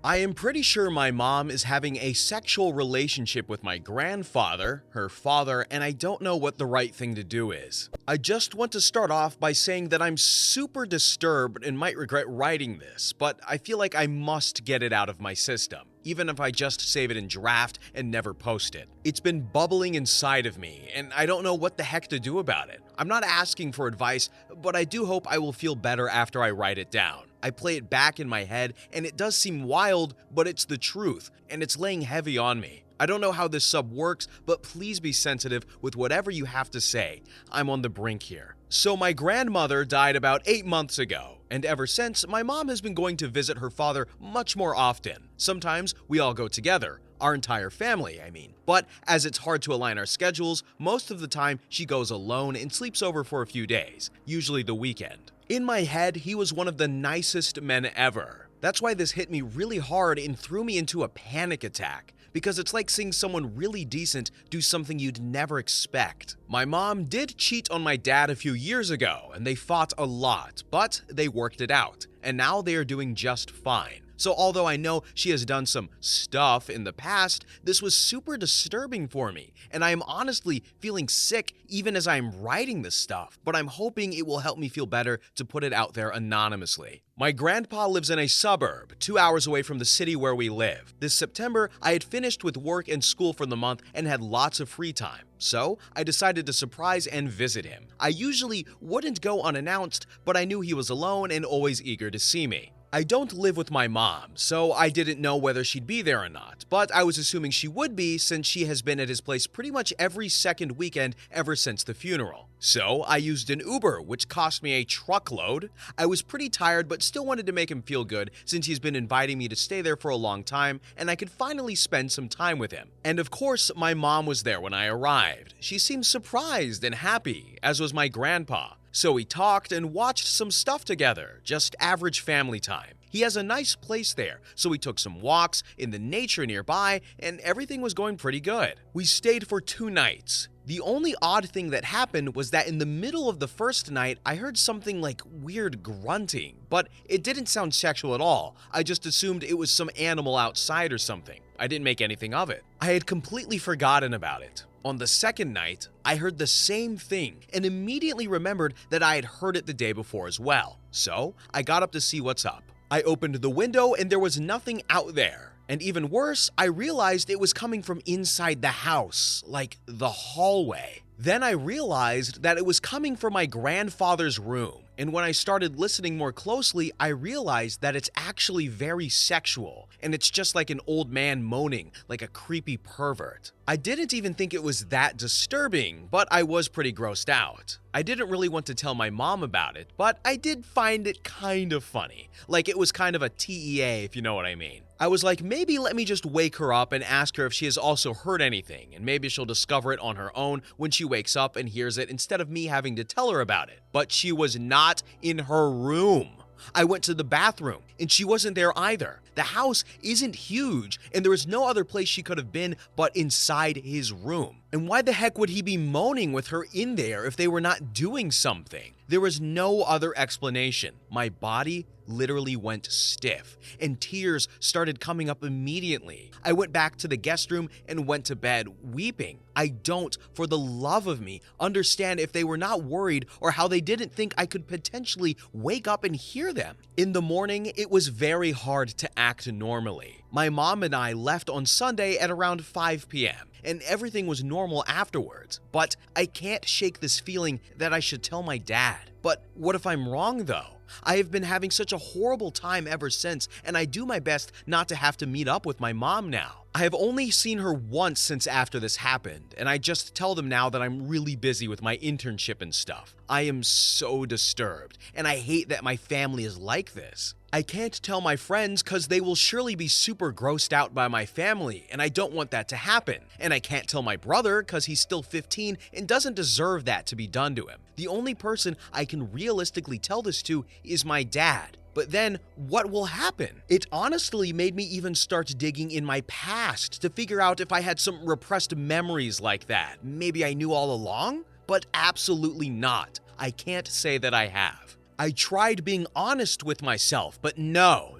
I am pretty sure my mom is having a sexual relationship with my grandfather, her father, and I don't know what the right thing to do is. I just want to start off by saying that I'm super disturbed and might regret writing this, but I feel like I must get it out of my system, even if I just save it in draft and never post it. It's been bubbling inside of me, and I don't know what the heck to do about it. I'm not asking for advice, but I do hope I will feel better after I write it down. I play it back in my head, and it does seem wild, but it's the truth, and it's laying heavy on me. I don't know how this sub works, but please be sensitive with whatever you have to say. I'm on the brink here. So my grandmother died about 8 months ago, and ever since, my mom has been going to visit her father much more often. Sometimes we all go together. Our entire family, I mean. But as it's hard to align our schedules, most of the time she goes alone and sleeps over for a few days, usually the weekend. In my head, he was one of the nicest men ever. That's why this hit me really hard and threw me into a panic attack, because it's like seeing someone really decent do something you'd never expect. My mom did cheat on my dad a few years ago, and they fought a lot, but they worked it out, and now they are doing just fine. So although I know she has done some stuff in the past, this was super disturbing for me, and I am honestly feeling sick even as I am writing this stuff, but I'm hoping it will help me feel better to put it out there anonymously. My grandpa lives in a suburb, 2 hours away from the city where we live. This September, I had finished with work and school for the month and had lots of free time. So, I decided to surprise and visit him. I usually wouldn't go unannounced, but I knew he was alone and always eager to see me. I don't live with my mom, so I didn't know whether she'd be there or not, but I was assuming she would be since she has been at his place pretty much every second weekend ever since the funeral. So I used an Uber, which cost me a truckload. I was pretty tired but still wanted to make him feel good since he's been inviting me to stay there for a long time and I could finally spend some time with him. And of course, my mom was there when I arrived. She seemed surprised and happy, as was my grandpa. So we talked and watched some stuff together, just average family time. He has a nice place there, so we took some walks in the nature nearby, and everything was going pretty good. We stayed for 2 nights. The only odd thing that happened was that in the middle of the first night, I heard something like weird grunting, but it didn't sound sexual at all. I just assumed it was some animal outside or something. I didn't make anything of it. I had completely forgotten about it. On the second night, I heard the same thing and immediately remembered that I had heard it the day before as well. So I got up to see what's up. I opened the window and there was nothing out there. And even worse, I realized it was coming from inside the house, like the hallway. Then I realized that it was coming from my grandfather's room. And when I started listening more closely, I realized that it's actually very sexual, and it's just like an old man moaning like a creepy pervert. I didn't even think it was that disturbing, but I was pretty grossed out. I didn't really want to tell my mom about it, but I did find it kind of funny. Like it was kind of a TEA, if you know what I mean. I was like, maybe let me just wake her up and ask her if she has also heard anything, and maybe she'll discover it on her own when she wakes up and hears it instead of me having to tell her about it. But she was not in her room. I went to the bathroom, and she wasn't there either. The house isn't huge, and there is no other place she could have been but inside his room. And why the heck would he be moaning with her in there if they were not doing something? There was no other explanation. My body literally went stiff, and tears started coming up immediately. I went back to the guest room and went to bed weeping. I don't, for the love of me, understand if they were not worried or how they didn't think I could potentially wake up and hear them. In the morning, it was very hard to act normally. My mom and I left on Sunday at around 5 p.m. and everything was normal afterwards. But I can't shake this feeling that I should tell my dad. But what if I'm wrong though? I have been having such a horrible time ever since, and I do my best not to have to meet up with my mom now. I have only seen her once since after this happened, and I just tell them now that I'm really busy with my internship and stuff. I am so disturbed, and I hate that my family is like this. I can't tell my friends because they will surely be super grossed out by my family, and I don't want that to happen. And I can't tell my brother because he's still 15 and doesn't deserve that to be done to him. The only person I can realistically tell this to is my dad. But then, what will happen? It honestly made me even start digging in my past to figure out if I had some repressed memories like that. Maybe I knew all along? But absolutely not. I can't say that I have. I tried being honest with myself, but no.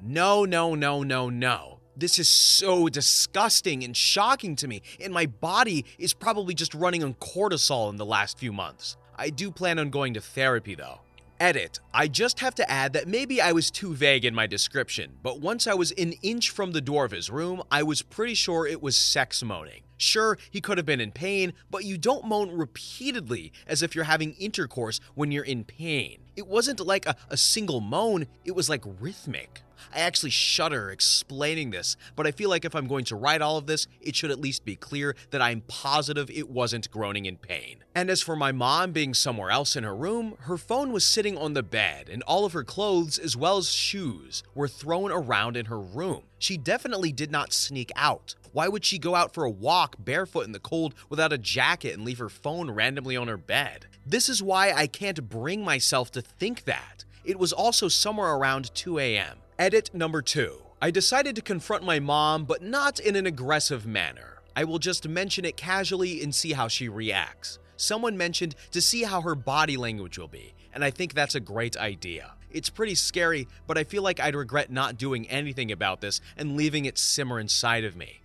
This is so disgusting and shocking to me, and my body is probably just running on cortisol in the last few months. I do plan on going to therapy though. Edit. I just have to add that maybe I was too vague in my description, but once I was an inch from the door of his room, I was pretty sure it was sex moaning. Sure, he could have been in pain, but you don't moan repeatedly as if you're having intercourse when you're in pain. It wasn't like a single moan, it was like rhythmic. I actually shudder explaining this, but I feel like if I'm going to write all of this, it should at least be clear that I'm positive it wasn't groaning in pain. And as for my mom being somewhere else in her room, her phone was sitting on the bed, and all of her clothes as well as shoes were thrown around in her room. She definitely did not sneak out. Why would she go out for a walk barefoot in the cold without a jacket and leave her phone randomly on her bed? This is why I can't bring myself to think that. It was also somewhere around 2 a.m. Edit number 2. I decided to confront my mom, but not in an aggressive manner. I will just mention it casually and see how she reacts. Someone mentioned to see how her body language will be, and I think that's a great idea. It's pretty scary, but I feel like I'd regret not doing anything about this and leaving it simmer inside of me.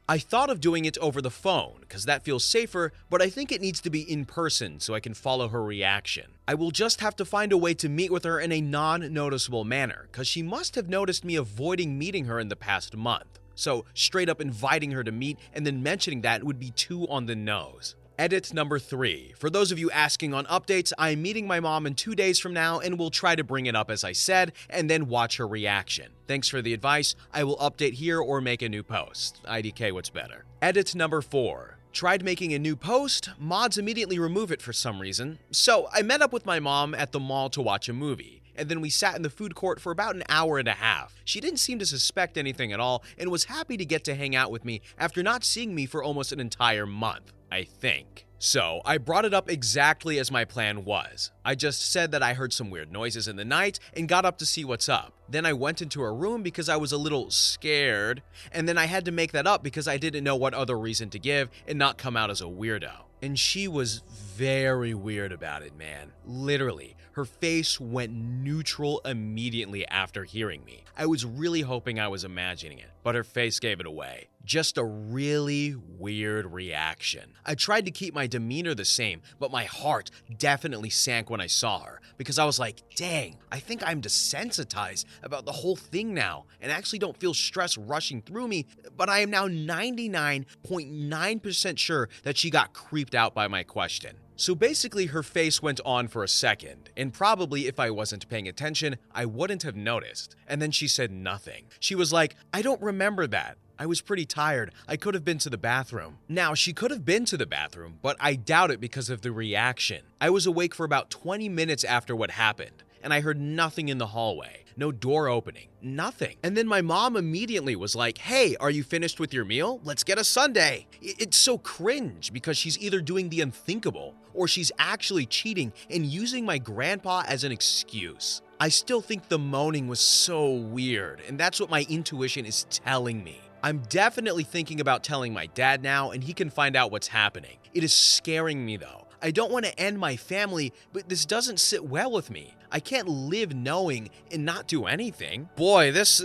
I thought of doing it over the phone, because that feels safer, but I think it needs to be in person so I can follow her reaction. I will just have to find a way to meet with her in a non-noticeable manner, because she must have noticed me avoiding meeting her in the past month. So straight up inviting her to meet and then mentioning that would be too on the nose. Edit number 3. For those of you asking on updates, I'm meeting my mom in 2 days from now and will try to bring it up as I said, and then watch her reaction. Thanks for the advice. I will update here or make a new post. IDK, what's better? Edit number 4. Tried making a new post, mods immediately remove it for some reason. So I met up with my mom at the mall to watch a movie, and then we sat in the food court for about an hour and a half. She didn't seem to suspect anything at all and was happy to get to hang out with me after not seeing me for almost an entire month, I think. So I brought it up exactly as my plan was. I just said that I heard some weird noises in the night and got up to see what's up. Then I went into her room because I was a little scared, and then I had to make that up because I didn't know what other reason to give and not come out as a weirdo. And she was very weird about it, man. Literally, her face went neutral immediately after hearing me. I was really hoping I was imagining it, but her face gave it away. Just a really weird reaction. I tried to keep my demeanor the same, but my heart definitely sank when I saw her because I was like, dang, I think I'm desensitized about the whole thing now and actually don't feel stress rushing through me, but I am now 99.9% sure that she got creeped out by my question. So basically her face went on for a second, and probably if I wasn't paying attention, I wouldn't have noticed. And then she said nothing. She was like, I don't remember that. I was pretty tired. I could have been to the bathroom. Now, she could have been to the bathroom, but I doubt it because of the reaction. I was awake for about 20 minutes after what happened, and I heard nothing in the hallway. No door opening. Nothing. And then my mom immediately was like, hey, are you finished with your meal? Let's get a sundae. It's so cringe because she's either doing the unthinkable or she's actually cheating and using my grandpa as an excuse. I still think the moaning was so weird, and that's what my intuition is telling me. I'm definitely thinking about telling my dad now, and he can find out what's happening. It is scaring me though. I don't want to end my family, but this doesn't sit well with me. I can't live knowing and not do anything. Boy, what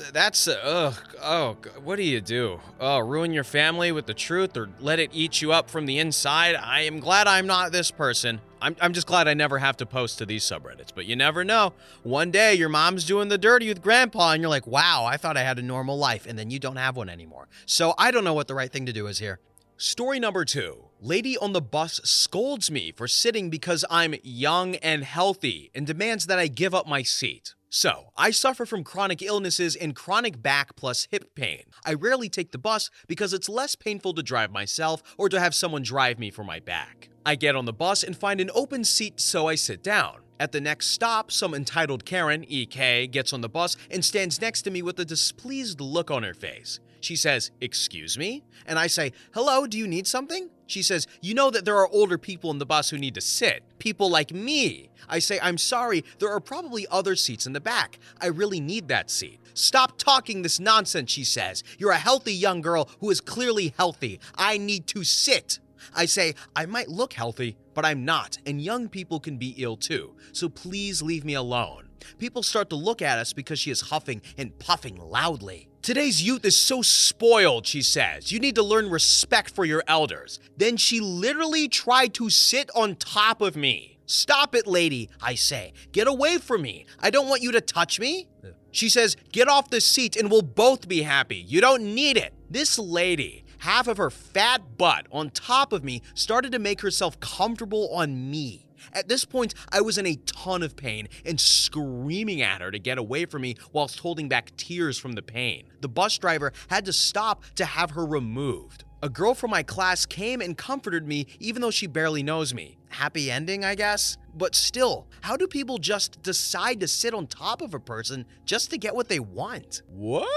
do you do? Ruin your family with the truth or let it eat you up from the inside? I am glad I'm not this person. I'm just glad I never have to post to these subreddits, but you never know. One day your mom's doing the dirty with grandpa and you're like, wow, I thought I had a normal life, and then you don't have one anymore. So I don't know what the right thing to do is here. Story number 2. Lady on the bus scolds me for sitting because I'm young and healthy and demands that I give up my seat. So, I suffer from chronic illnesses and chronic back plus hip pain. I rarely take the bus because it's less painful to drive myself or to have someone drive me for my back. I get on the bus and find an open seat, so I sit down. At the next stop, some entitled Karen, EK, gets on the bus and stands next to me with a displeased look on her face. She says, excuse me? And I say, hello, do you need something? She says, you know that there are older people in the bus who need to sit. People like me. I say, I'm sorry, there are probably other seats in the back. I really need that seat. Stop talking this nonsense, she says. You're a healthy young girl who is clearly healthy. I need to sit. I say, I might look healthy, but I'm not, and young people can be ill too, so please leave me alone. People start to look at us because she is huffing and puffing loudly. Today's youth is so spoiled, she says. You need to learn respect for your elders. Then she literally tried to sit on top of me. Stop it, lady, I say. Get away from me. I don't want you to touch me. She says, get off the seat and we'll both be happy. You don't need it. This lady, half of her fat butt on top of me, started to make herself comfortable on me. At this point, I was in a ton of pain and screaming at her to get away from me whilst holding back tears from the pain. The bus driver had to stop to have her removed. A girl from my class came and comforted me even though she barely knows me. Happy ending, I guess? But still, how do people just decide to sit on top of a person just to get what they want? What?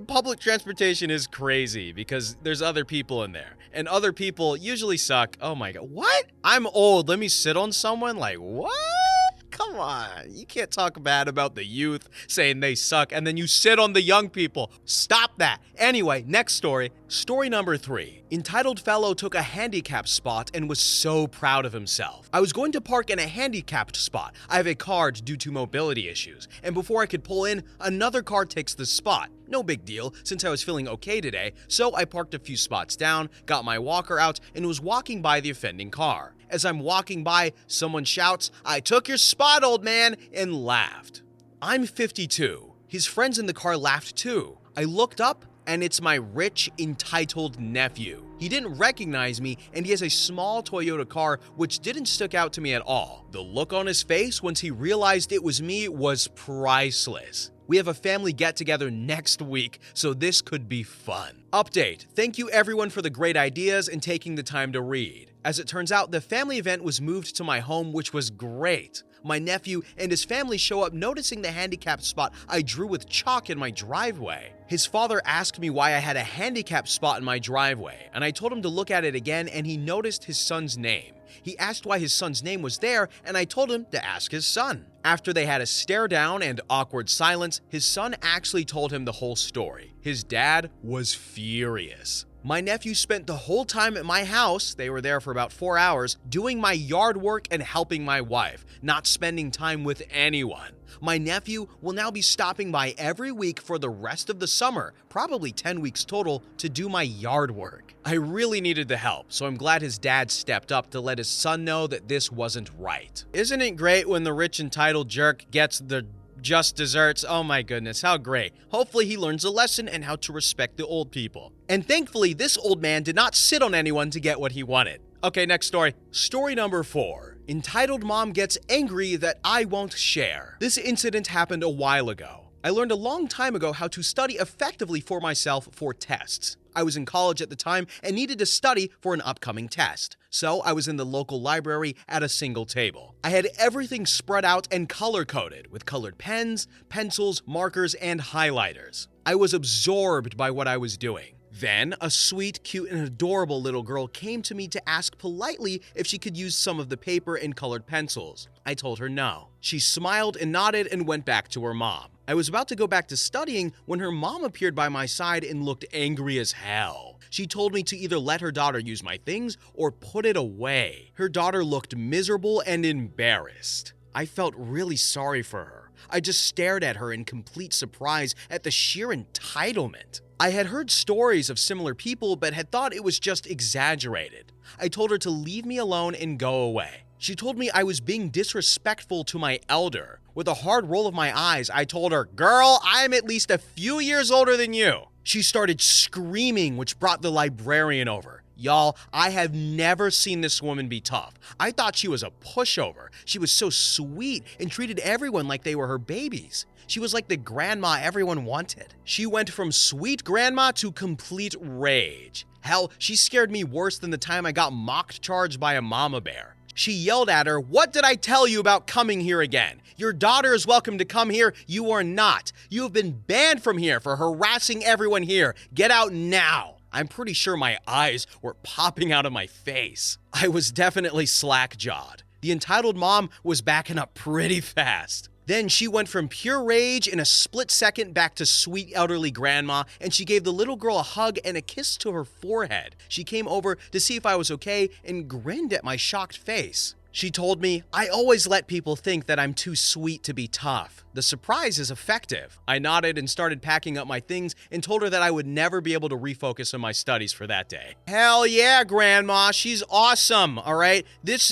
Public transportation is crazy because there's other people in there. And other people usually suck. Oh my god. What? I'm old. Let me sit on someone? Like, what? Come on. You can't talk bad about the youth saying they suck and then you sit on the young people. Stop that. Anyway, next story. Story number 3. Entitled fellow took a handicap spot and was so proud of himself. I was going to park in a handicapped spot. I have a card due to mobility issues. And before I could pull in, another car takes the spot. No big deal, since I was feeling okay today, so I parked a few spots down, got my walker out, and was walking by the offending car. As I'm walking by, someone shouts, "I took your spot, old man," and laughed. I'm 52. His friends in the car laughed too. I looked up, and it's my rich, entitled nephew. He didn't recognize me, and he has a small Toyota car, which didn't stick out to me at all. The look on his face once he realized it was me was priceless. We have a family get-together next week, so this could be fun. Update. Thank you everyone for the great ideas and taking the time to read. As it turns out, the family event was moved to my home, which was great. My nephew and his family show up noticing the handicapped spot I drew with chalk in my driveway. His father asked me why I had a handicapped spot in my driveway, and I told him to look at it again, and he noticed his son's name. He asked why his son's name was there, and I told him to ask his son. After they had a stare down and awkward silence, his son actually told him the whole story. His dad was furious. My nephew spent the whole time at my house, they were there for about 4 hours, doing my yard work and helping my wife, not spending time with anyone. My nephew will now be stopping by every week for the rest of the summer, probably 10 weeks total, to do my yard work. I really needed the help, so I'm glad his dad stepped up to let his son know that this wasn't right. Isn't it great when the rich entitled jerk gets the just desserts? Oh my goodness, how great. Hopefully he learns a lesson and how to respect the old people. And thankfully, this old man did not sit on anyone to get what he wanted. Okay, next story. Story number 4. Entitled mom gets angry that I won't share. This incident happened a while ago. I learned a long time ago how to study effectively for myself for tests. I was in college at the time and needed to study for an upcoming test. So I was in the local library at a single table. I had everything spread out and color-coded with colored pens, pencils, markers, and highlighters. I was absorbed by what I was doing. Then, a sweet, cute, and adorable little girl came to me to ask politely if she could use some of the paper and colored pencils. I told her no. She smiled and nodded and went back to her mom. I was about to go back to studying when her mom appeared by my side and looked angry as hell. She told me to either let her daughter use my things or put it away. Her daughter looked miserable and embarrassed. I felt really sorry for her. I just stared at her in complete surprise at the sheer entitlement. I had heard stories of similar people but had thought it was just exaggerated. I told her to leave me alone and go away. She told me I was being disrespectful to my elder. With a hard roll of my eyes, I told her, "Girl, I'm at least a few years older than you." She started screaming, which brought the librarian over. Y'all, I have never seen this woman be tough. I thought she was a pushover. She was so sweet and treated everyone like they were her babies. She was like the grandma everyone wanted. She went from sweet grandma to complete rage. Hell, she scared me worse than the time I got mocked charged by a mama bear. She yelled at her, "What did I tell you about coming here again? Your daughter is welcome to come here. You are not. You have been banned from here for harassing everyone here. Get out now." I'm pretty sure my eyes were popping out of my face. I was definitely slack-jawed. The entitled mom was backing up pretty fast. Then she went from pure rage in a split second back to sweet elderly grandma, and she gave the little girl a hug and a kiss to her forehead. She came over to see if I was okay and grinned at my shocked face. She told me, "I always let people think that I'm too sweet to be tough. The surprise is effective." I nodded and started packing up my things and told her that I would never be able to refocus on my studies for that day. Hell yeah, Grandma, she's awesome, all right?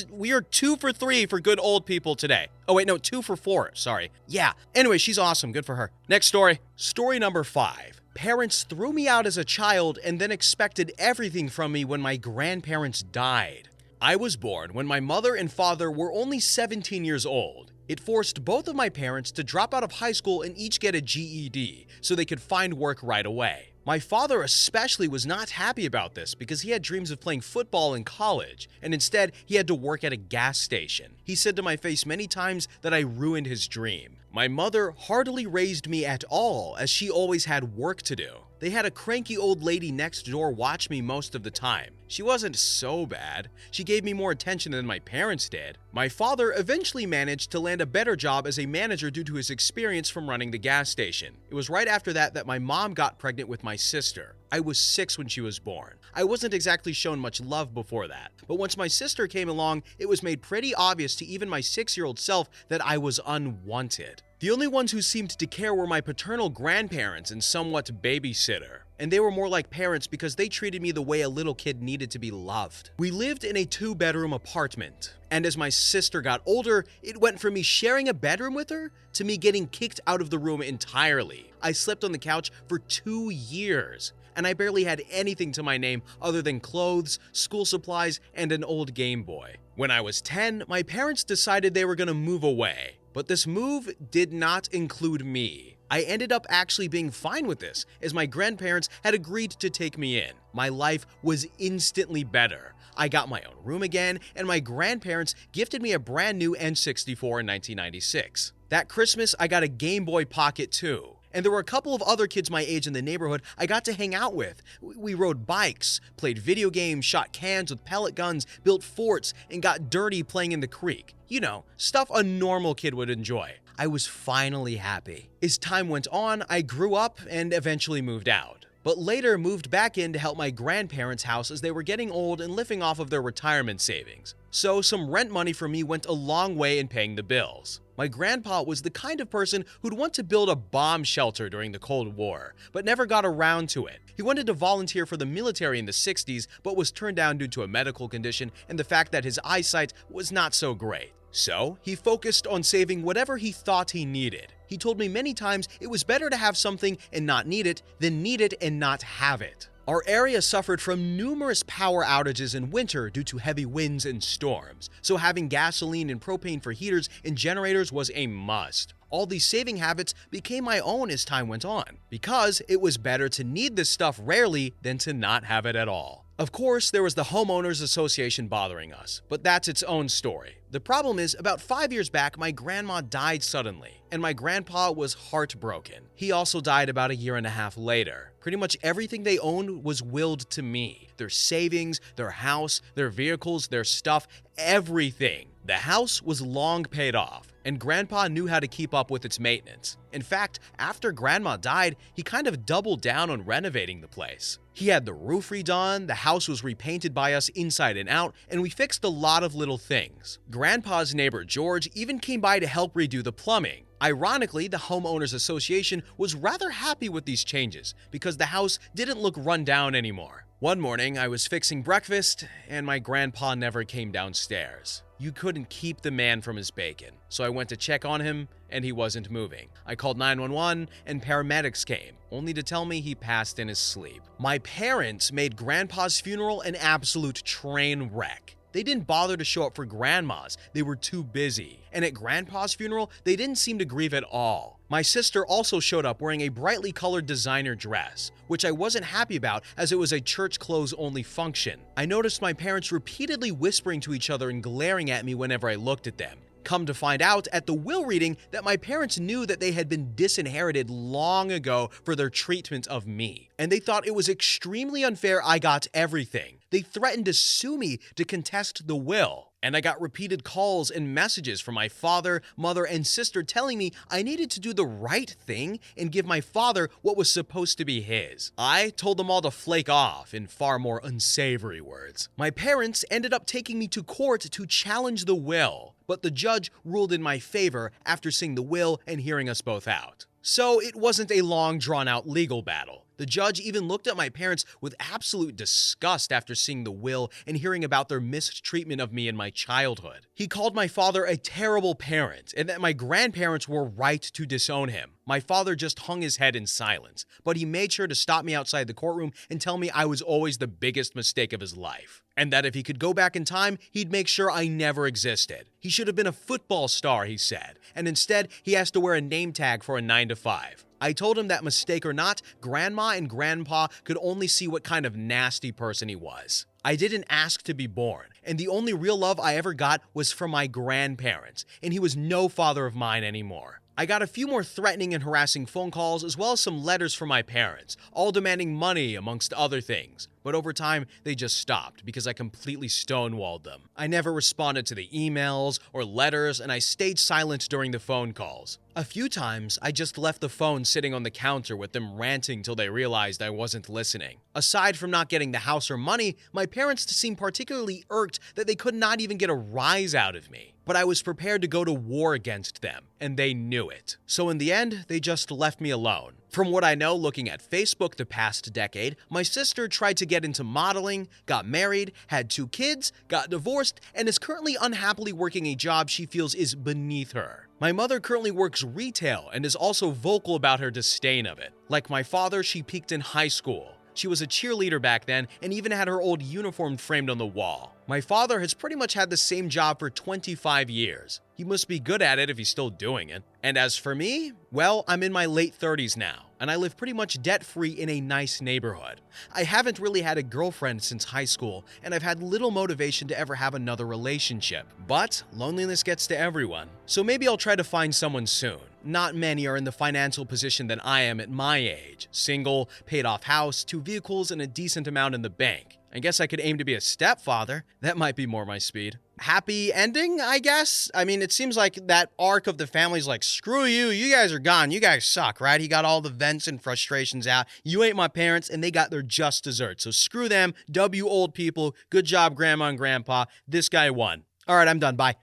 We are 2 for 3 for good old people today. Oh wait, no, 2 for 4, sorry. Yeah, anyway, she's awesome, good for her. Next story. Story number 5. Parents threw me out as a child and then expected everything from me when my grandparents died. I was born when my mother and father were only 17 years old. It forced both of my parents to drop out of high school and each get a GED so they could find work right away. My father especially was not happy about this because he had dreams of playing football in college, and instead he had to work at a gas station. He said to my face many times that I ruined his dream. My mother hardly raised me at all, as she always had work to do. They had a cranky old lady next door watch me most of the time. She wasn't so bad. She gave me more attention than my parents did. My father eventually managed to land a better job as a manager due to his experience from running the gas station. It was right after that my mom got pregnant with my sister. I was 6 when she was born. I wasn't exactly shown much love before that, but once my sister came along, it was made pretty obvious to even my 6-year-old self that I was unwanted. The only ones who seemed to care were my paternal grandparents and somewhat babysitter. And they were more like parents because they treated me the way a little kid needed to be loved. We lived in a 2-bedroom apartment, and as my sister got older, it went from me sharing a bedroom with her to me getting kicked out of the room entirely. I slept on the couch for 2 years, and I barely had anything to my name other than clothes, school supplies, and an old Game Boy. When I was 10, my parents decided they were going to move away, but this move did not include me. I ended up actually being fine with this, as my grandparents had agreed to take me in. My life was instantly better. I got my own room again, and my grandparents gifted me a brand new N64 in 1996. That Christmas, I got a Game Boy Pocket too. And there were a couple of other kids my age in the neighborhood I got to hang out with. We rode bikes, played video games, shot cans with pellet guns, built forts, and got dirty playing in the creek. You know, stuff a normal kid would enjoy. I was finally happy. As time went on, I grew up and eventually moved out, but later moved back in to help my grandparents' house as they were getting old and living off of their retirement savings. So some rent money for me went a long way in paying the bills. My grandpa was the kind of person who'd want to build a bomb shelter during the Cold War, but never got around to it. He wanted to volunteer for the military in the 60s, but was turned down due to a medical condition and the fact that his eyesight was not so great. So, he focused on saving whatever he thought he needed. He told me many times it was better to have something and not need it than need it and not have it. Our area suffered from numerous power outages in winter due to heavy winds and storms, so having gasoline and propane for heaters and generators was a must. All these saving habits became my own as time went on, because it was better to need this stuff rarely than to not have it at all. Of course, there was the Homeowners Association bothering us, but that's its own story. The problem is, about 5 years back, my grandma died suddenly, and my grandpa was heartbroken. He also died about a year and a half later. Pretty much everything they owned was willed to me. Their savings, their house, their vehicles, their stuff, everything. The house was long paid off, and Grandpa knew how to keep up with its maintenance. In fact, after Grandma died, he kind of doubled down on renovating the place. He had the roof redone, the house was repainted by us inside and out, and we fixed a lot of little things. Grandpa's neighbor George even came by to help redo the plumbing. Ironically, the Homeowners Association was rather happy with these changes because the house didn't look run down anymore. One morning, I was fixing breakfast, and my grandpa never came downstairs. You couldn't keep the man from his bacon, so I went to check on him, and he wasn't moving. I called 911, and paramedics came, only to tell me he passed in his sleep. My parents made Grandpa's funeral an absolute train wreck. They didn't bother to show up for Grandma's, they were too busy. And at Grandpa's funeral, they didn't seem to grieve at all. My sister also showed up wearing a brightly colored designer dress, which I wasn't happy about as it was a church clothes only function. I noticed my parents repeatedly whispering to each other and glaring at me whenever I looked at them. Come to find out at the will reading that my parents knew that they had been disinherited long ago for their treatment of me, and they thought it was extremely unfair I got everything. They threatened to sue me to contest the will. And I got repeated calls and messages from my father, mother, and sister telling me I needed to do the right thing and give my father what was supposed to be his. I told them all to flake off, in far more unsavory words. My parents ended up taking me to court to challenge the will, but the judge ruled in my favor after seeing the will and hearing us both out. So it wasn't a long, drawn-out legal battle. The judge even looked at my parents with absolute disgust after seeing the will and hearing about their mistreatment of me in my childhood. He called my father a terrible parent and that my grandparents were right to disown him. My father just hung his head in silence, but he made sure to stop me outside the courtroom and tell me I was always the biggest mistake of his life. And that if he could go back in time, he'd make sure I never existed. He should have been a football star, he said, and instead he has to wear a name tag for a 9 to 5. I told him that mistake or not, Grandma and Grandpa could only see what kind of nasty person he was. I didn't ask to be born, and the only real love I ever got was from my grandparents, and he was no father of mine anymore. I got a few more threatening and harassing phone calls as well as some letters from my parents, all demanding money amongst other things. But over time, they just stopped because I completely stonewalled them. I never responded to the emails or letters, and I stayed silent during the phone calls. A few times, I just left the phone sitting on the counter with them ranting till they realized I wasn't listening. Aside from not getting the house or money, my parents seemed particularly irked that they could not even get a rise out of me. But I was prepared to go to war against them, and they knew it. So in the end, they just left me alone. From what I know, looking at Facebook the past decade, my sister tried to get into modeling, got married, had 2 kids, got divorced, and is currently unhappily working a job she feels is beneath her. My mother currently works retail and is also vocal about her disdain of it. Like my father, she peaked in high school. She was a cheerleader back then and even had her old uniform framed on the wall. My father has pretty much had the same job for 25 years. He must be good at it if he's still doing it. And as for me, well, I'm in my late 30s now, and I live pretty much debt-free in a nice neighborhood. I haven't really had a girlfriend since high school, and I've had little motivation to ever have another relationship. But loneliness gets to everyone, so maybe I'll try to find someone soon. Not many are in the financial position that I am at my age. Single, paid off house, 2 vehicles, and a decent amount in the bank. I guess I could aim to be a stepfather. That might be more my speed. Happy ending, I guess? I mean, it seems like that arc of the family's like, screw you, you guys are gone, you guys suck, right? He got all the vents and frustrations out. You ain't my parents, and they got their just desserts. So screw them, W old people, good job, Grandma and Grandpa. This guy won. All right, I'm done, bye.